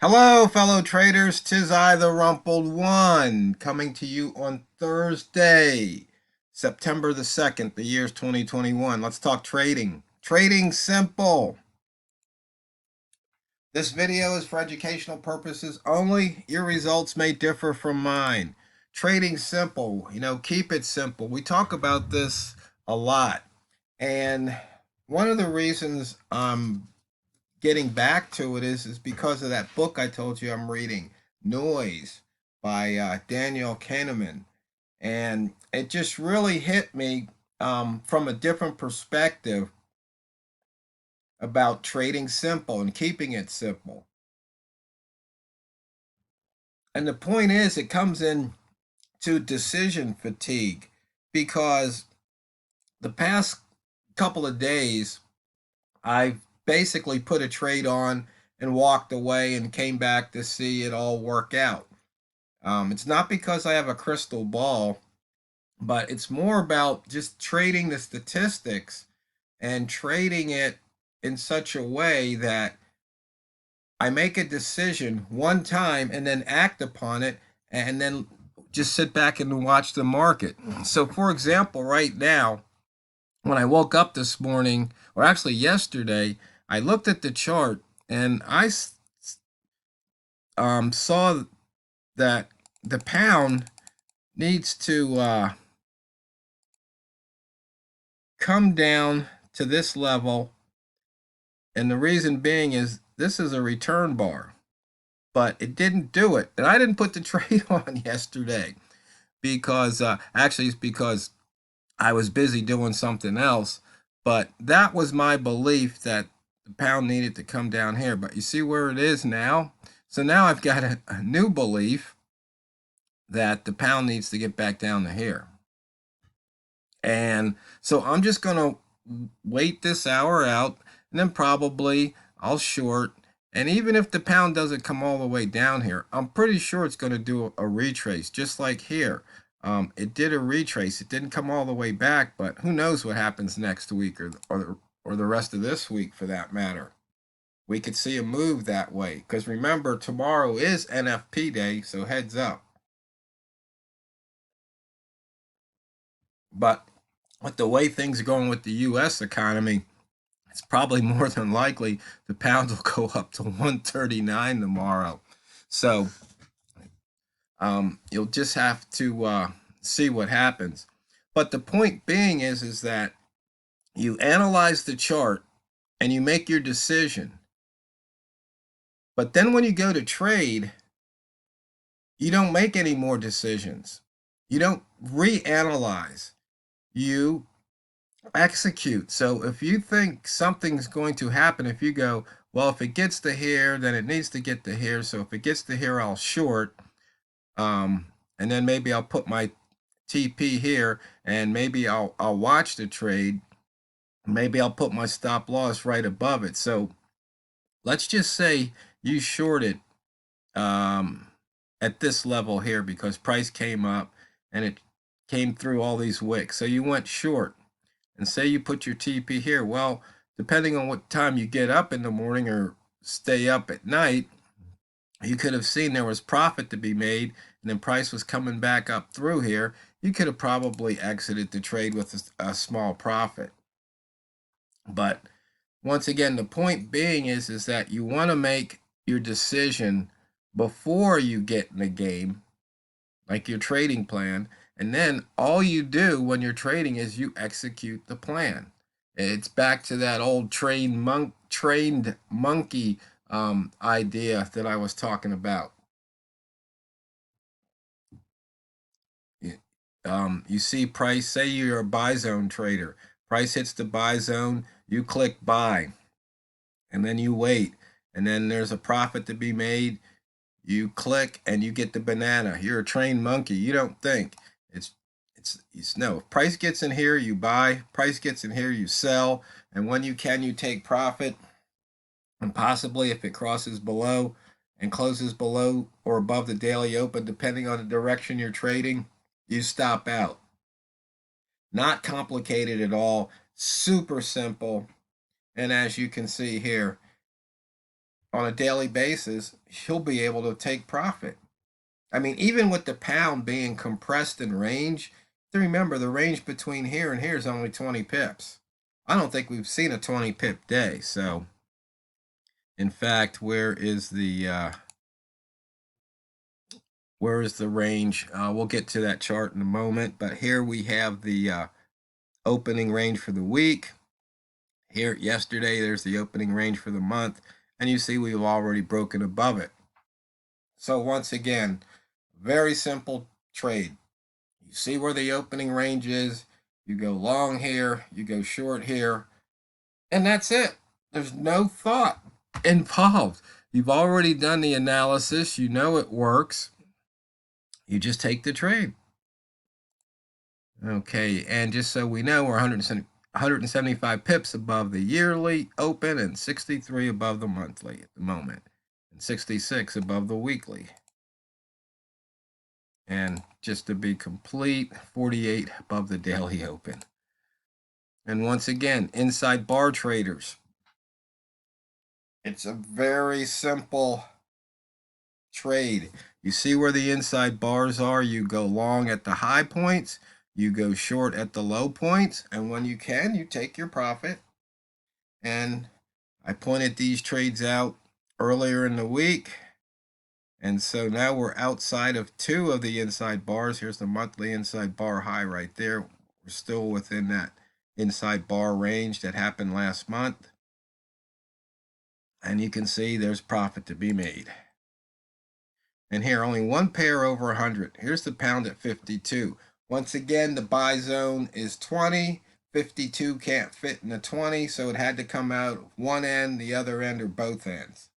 Hello, fellow traders. 'Tis I, the Rumpled One, coming to you on Thursday, September the 2nd, the year's 2021. Let's talk trading. Trading simple. This video is for educational purposes only. Your results may differ from mine. Trading simple, keep it simple. We talk about this a lot. And one of the reasons I'm getting back to it is because of that book I told you I'm reading, Noise by Daniel Kahneman. And it just really hit me from a different perspective about trading simple and keeping it simple. And the point is, it comes in to decision fatigue because the past couple of days, I've basically put a trade on and walked away and came back to see it all work out. It's not because I have a crystal ball, but it's more about just trading the statistics and trading it in such a way that I make a decision one time and then act upon it and then just sit back and watch the market. So, for example, right now, when I woke up this morning, or actually yesterday, I looked at the chart and I saw that the pound needs to come down to this level. And the reason being is this is a return bar, but it didn't do it. And I didn't put the trade on yesterday because actually it's because I was busy doing something else. But that was my belief that the pound needed to come down here. But you see where it is now? So now I've got a new belief that the pound needs to get back down to here. And so I'm just going to wait this hour out and then probably I'll short. And even if the pound doesn't come all the way down here, I'm pretty sure it's going to do a retrace, just like here. It did a retrace. It didn't come all the way back, but who knows what happens next week or the rest of this week for that matter. We could see a move that way because remember, tomorrow is NFP day, so heads up. But with the way things are going with the U.S. economy, it's probably more than likely the pound will go up to 139 tomorrow. So you'll just have to see what happens. But the point being is that you analyze the chart and you make your decision. But then when you go to trade, you don't make any more decisions. You don't reanalyze. You execute. So if you think something's going to happen, if you go, well, if it gets to here, then it needs to get to here. So if it gets to here, I'll short. And then maybe I'll put my TP here and maybe I'll watch the trade. Maybe I'll put my stop loss right above it. So let's just say you shorted at this level here because price came up and it came through all these wicks. So you went short. And say you put your TP here. Well, depending on what time you get up in the morning or stay up at night, you could have seen there was profit to be made and then price was coming back up through here. You could have probably exited the trade with a small profit. But once again, the point being is that you want to make your decision before you get in the game, like your trading plan. And then all you do when you're trading is you execute the plan. It's back to that old trained monkey idea that I was talking about. You see price, say you're a buy zone trader. Price hits the buy zone, you click buy, and then you wait. And then there's a profit to be made. You click and you get the banana. You're a trained monkey. You don't think. It's no. If price gets in here, you buy. Price gets in here, you sell. And when you can, you take profit. And possibly if it crosses below and closes below or above the daily open, depending on the direction you're trading, you stop out. Not complicated at all. Super simple. And as you can see here, on a daily basis, he'll be able to take profit. I mean, even with the pound being compressed in range, remember the range between here and here is only 20 pips. I don't think we've seen a 20 pip day. So, in fact, where is the range? We'll get to that chart in a moment. But here we have the opening range for the week. Here, yesterday, there's the opening range for the month. And you see we've already broken above it. So once again, very simple trade. You see where the opening range is. You go long here, you go short here, and that's it. There's no thought involved. You've already done the analysis. You know it works. You just take the trade. Okay, and just so we know, we're 175 pips above the yearly open and 63 above the monthly at the moment, and 66 above the weekly. And just to be complete, 48 above the daily open. And once again, inside bar traders. It's a very simple trade. You see where the inside bars are? You go long at the high points, you go short at the low points, and when you can, you take your profit. And I pointed these trades out earlier in the week. And so now we're outside of two of the inside bars. Here's the monthly inside bar high right there. We're still within that inside bar range that happened last month. And you can see there's profit to be made. And here, only one pair over 100. Here's the pound at 52. Once again, the buy zone is 20. 52 can't fit in the 20, so it had to come out one end, the other end, or both ends.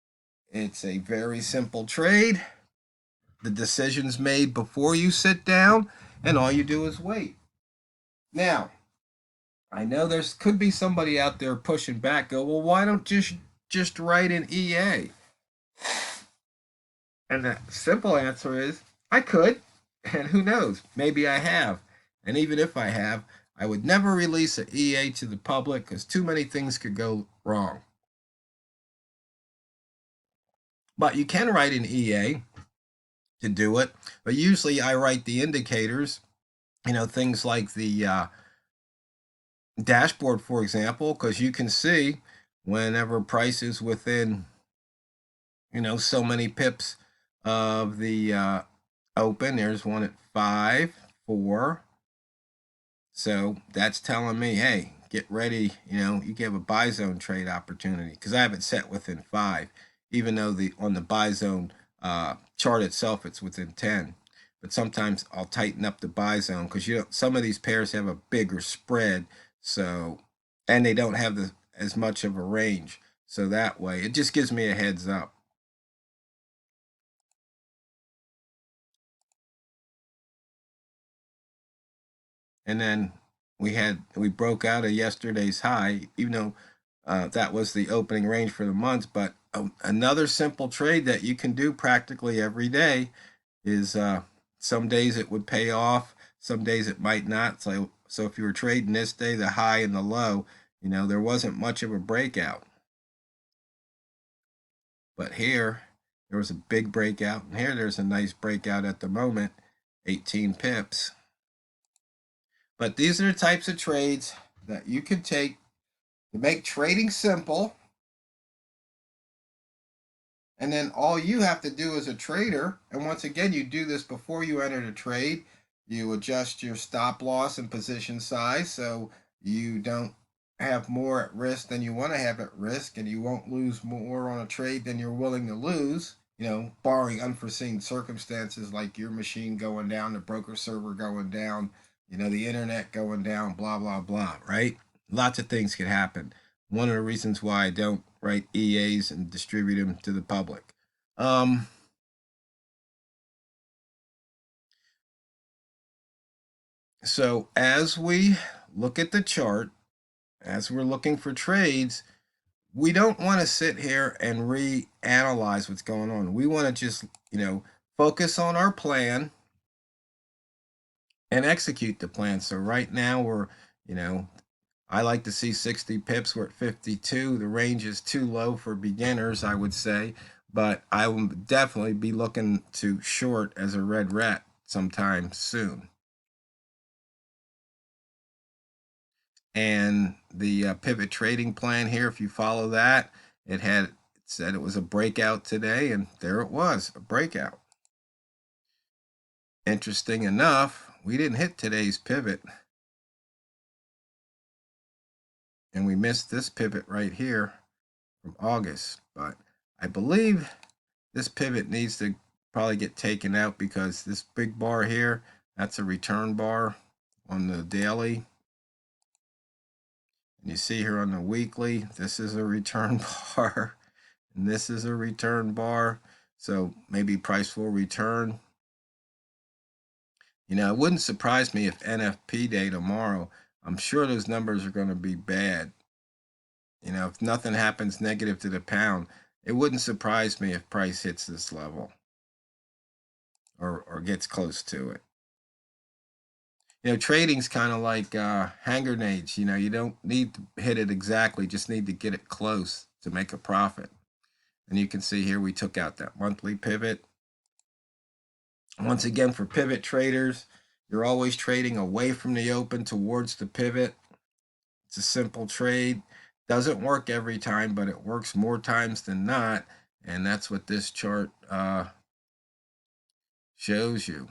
It's a very simple trade. The decision's made before you sit down, and all you do is wait. Now, I know there could be somebody out there pushing back, go, well, why don't just write an EA? And the simple answer is, I could, and who knows, maybe I have. And even if I have, I would never release an EA to the public because too many things could go wrong. But you can write an EA to do it. But usually I write the indicators, things like the dashboard, for example, because you can see whenever price is within, so many pips of the open. There's one at 5, 4. So that's telling me, hey, get ready. You have a buy zone trade opportunity because I have it set within 5, even though on the buy zone chart itself it's within 10. But sometimes I'll tighten up the buy zone because some of these pairs have a bigger spread, so and they don't have as much of a range. So that way, it just gives me a heads up. And then we broke out of yesterday's high, even though that was the opening range for the month. But another simple trade that you can do practically every day is some days it would pay off, some days it might not. So if you were trading this day, the high and the low, there wasn't much of a breakout. But here, there was a big breakout, and here there's a nice breakout at the moment, 18 pips. But these are the types of trades that you can take to make trading simple. And then all you have to do as a trader, and once again, you do this before you enter the trade, you adjust your stop loss and position size so you don't have more at risk than you want to have at risk, and you won't lose more on a trade than you're willing to lose, barring unforeseen circumstances like your machine going down, the broker server going down, the internet going down, blah, blah, blah, right? Lots of things could happen. One of the reasons why I don't write EAs and distribute them to the public. So as we look at the chart, as we're looking for trades, we don't want to sit here and reanalyze what's going on. We want to just, focus on our plan and execute the plan. So right now we're, I like to see 60 pips. We're at 52. The range is too low for beginners, I would say, but I will definitely be looking to short as a red rat sometime soon. And the pivot trading plan here, if you follow that, it said it was a breakout today, and there it was, a breakout. Interesting enough, we didn't hit today's pivot, and we missed this pivot right here from August. But I believe this pivot needs to probably get taken out, because this big bar here, that's a return bar on the daily. And you see here on the weekly, this is a return bar, and this is a return bar. So maybe price will return. You know, it wouldn't surprise me if NFP day tomorrow, I'm sure those numbers are going to be bad. You know, if nothing happens negative to the pound, it wouldn't surprise me if price hits this level or gets close to it. You know, trading's kind of like hand grenades. You know, you don't need to hit it exactly, just need to get it close to make a profit. And you can see here we took out that monthly pivot. Once again, for pivot traders, you're always trading away from the open towards the pivot. It's a simple trade. Doesn't work every time, but it works more times than not. And that's what this chart shows you.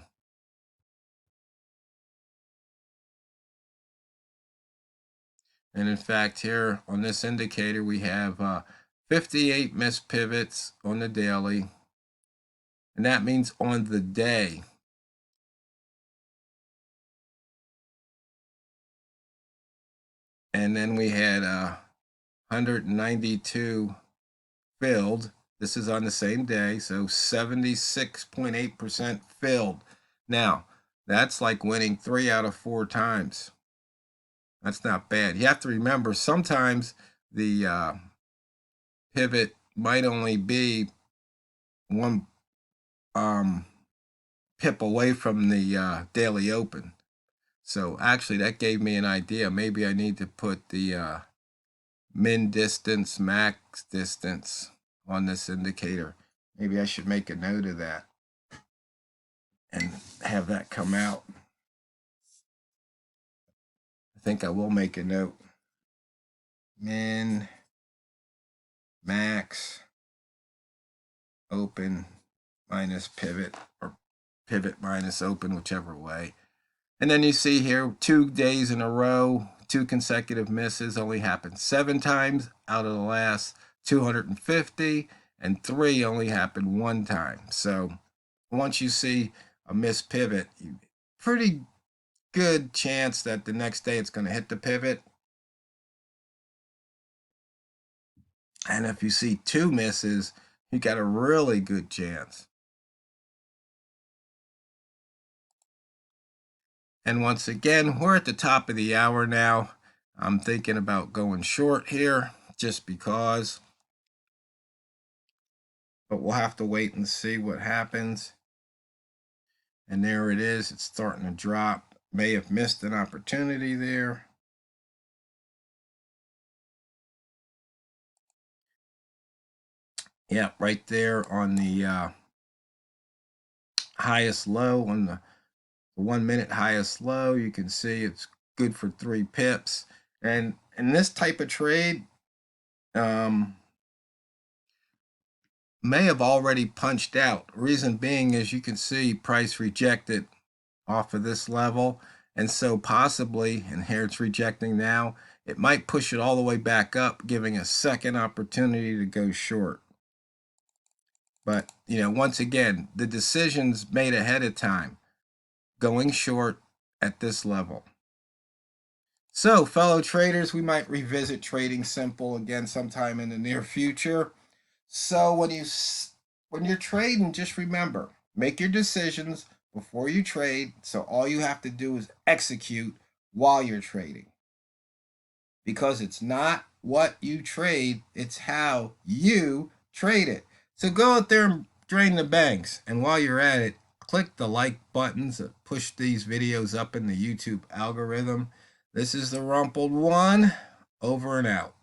And in fact, here on this indicator, we have 58 missed pivots on the daily. And that means on the day. And then we had 192 filled. This is on the same day, so 76.8% filled. Now, that's like winning 3 out of 4 times. That's not bad. You have to remember, sometimes the pivot might only be one pip away from the daily open. So actually, that gave me an idea. Maybe I need to put the min distance, max distance on this indicator. Maybe I should make a note of that and have that come out. I think I will make a note. Min, max, open minus pivot, or pivot minus open, whichever way. And then you see here 2 days in a row, 2 consecutive misses, only happened 7 times out of the last 250, and 3 only happened 1 time. So once you see a missed pivot, pretty good chance that the next day it's going to hit the pivot. And if you see 2 misses, you got a really good chance. And once again, we're at the top of the hour now. I'm thinking about going short here just because, but we'll have to wait and see what happens. And there it is. It's starting to drop. May have missed an opportunity there. Yeah, right there on the highest low, on the 1 minute highest low. You can see it's good for 3 pips. And in this type of trade, may have already punched out. Reason being is you can see price rejected off of this level, and so possibly, and here it's rejecting now, it might push it all the way back up, giving a second opportunity to go short. But, you know, once again, the decision's made ahead of time, going short at this level. So, fellow traders, we might revisit trading simple again sometime in the near future. So when you're trading, just remember, make your decisions before you trade. So all you have to do is execute while you're trading. Because it's not what you trade, it's how you trade it. So go out there and drain the banks. And while you're at it, click the like buttons that push these videos up in the YouTube algorithm. This is the Rumpled One, over and out.